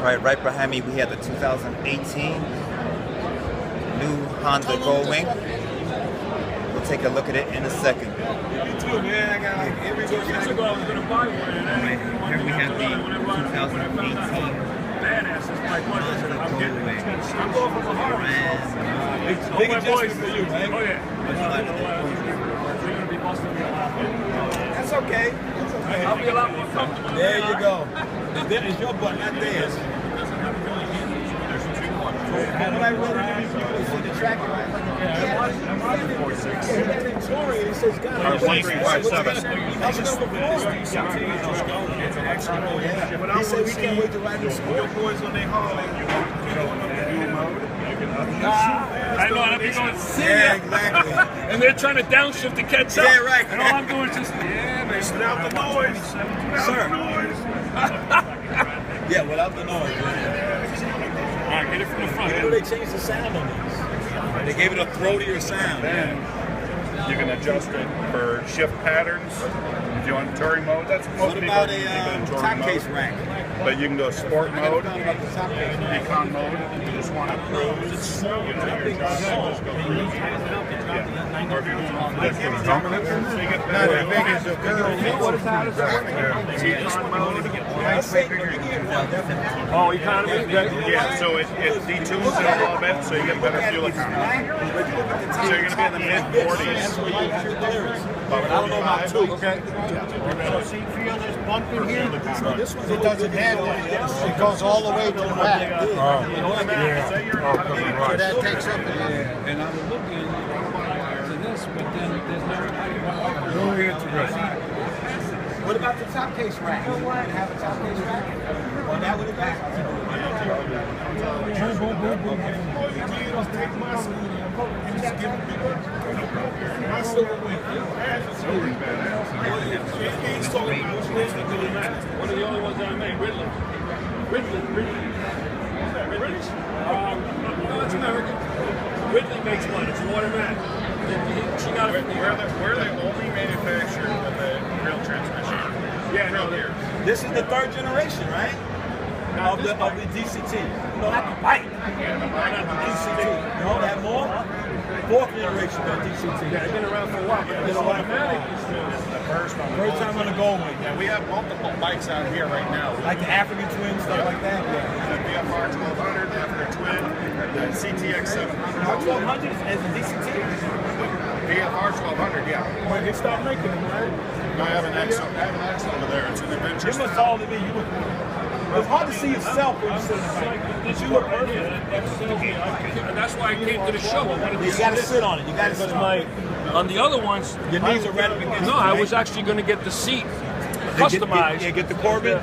Right behind me, we have the 2018 new Honda Goldwing. We'll take a look at it in a second. Me too, man. I got like every years ago I was gonna buy one. Here we have the 2018 badasses. I'm Goldwing. going from a heart. Big adjustment for you, man. Oh yeah. That's okay. I'll be a lot more comfortable. There you go. It's your butt, not theirs. When I read it, you see the track right? Yeah, Victoria, he says, God, Or 1357. He said, we can't wait to ride this school boys on their Harley. I know, I'll be going, yeah, exactly. And they're trying to downshift to catch up. Yeah, right. And all I'm doing is just, yeah, man, without the noise. Sir. Yeah, without the noise. All right, get it from the front. How do they change the sound on these? They gave it a throatier sound. Then you can adjust it for shift patterns. If you want touring mode, that's most What people about keep it in a touring top mode. case rack? But you can go sport mode, About the top case rack. econ mode. If you just want to cruise, just go cruise. Yeah. Or if you just go dominant, so you get better. What is that? Econ mode. Oh, economy? Yeah, so it detunes it a little bit, so you get better fuel economy. So you're going to be in the mid-40s. I don't know about two. Okay. It doesn't have one. It goes all the way to the back. So that takes up the And I was looking to this, but then there's no interesting. What about the top case rack? You want to have a top case rack? Or that would have been? One of the only ones that I made, Ridley. No, it's American. Ridley makes one. It's an automatic. She got it. We're the only manufacturer with a real transmission. Yeah, no, here. this is the third generation, right? Of the DCT. No, not the bike. Yeah, the Not the DCT. No, that more? Fourth generation of DCT. Yeah, they've been around for a while. It's automatic. first time on the Goldwing. Yeah, we have multiple bikes out here right now. Like the African Twin, stuff like that? The VFR 1200, the African Twin, the CTX 700. 1200 as a DCT? VFR 1200, yeah. When they start making them, right? I have an X over there. It's an adventure. You must all to me. It's hard to see yourself when you sit in the back. Did you look perfect? And that's why I came to the show. I wanted to You got to sit on it. You got to sit on it. On the other ones, Your knees are right up against no, it, I right? was actually going to get the seat customized. Get the Corbin.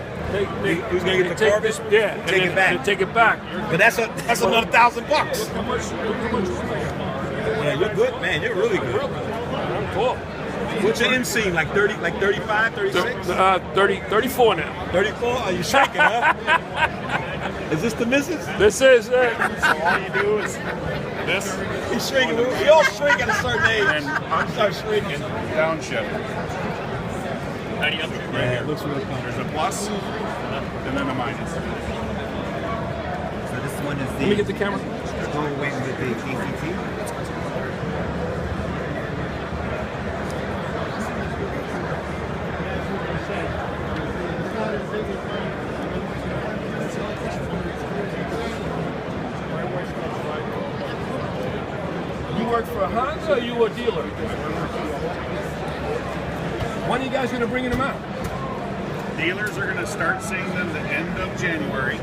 Who's going to get the take Corbin? this, yeah, and Take then it back. they take it back. But that's another $1,000. How much? Yeah, you're good, man. You're really good. I'm cool. What's your inseam? Like 30, like 35, 36? 34 now. 34? Are you shaking, huh? Is this the missus? This is So all you do is this He's shrinking. We all shrink at a certain age. and Start shrinking. downshift. Right here. Looks really fun. There's a plus and then a minus. So this one is Let me get the camera. Goldwing with the DCT. You work for a Honda or you a dealer? When are you guys going to bring them out? Dealers are going to start seeing them the end of January.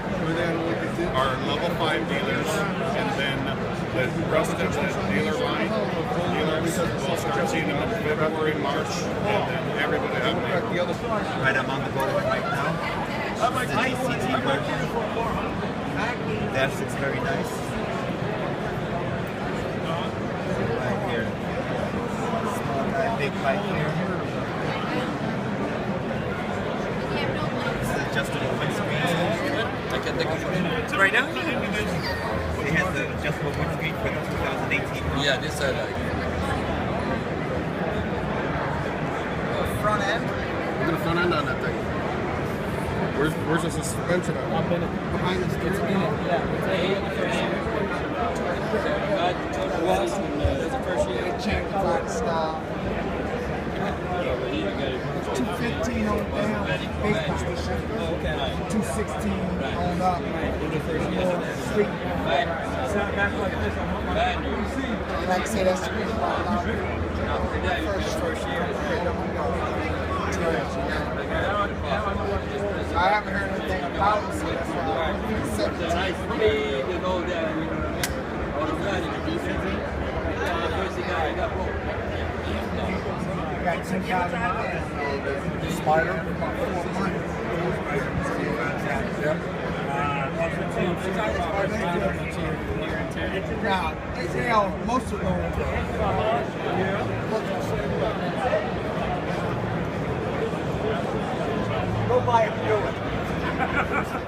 Our level 5 dealers, and then the rest of the dealer line dealers will start seeing them in February, March, and then everybody have them. Right, I'm on the Goldwing right now. This is the DCT version. Dash looks very nice. Right here. Small guy, big bike here. This is adjustable windscreen. Right now? It has the adjustable windscreen for the 2018 model. Yeah, this side. front end. We're gonna front end on that thing. Where's the suspension at? Up in it. Behind the steering wheel? Yeah, it's a first year. Was that's the first year. Change the style. 215 on down, base position. Okay. 216 on up. Street. Like I said, that's the reason why first year. I haven't heard anything about it, so that's why I'm accepting. To go there, on the ground in the defense. First thing I got broke. I got 10,000 Spider. Now, they all, most of them. Go buy a new one.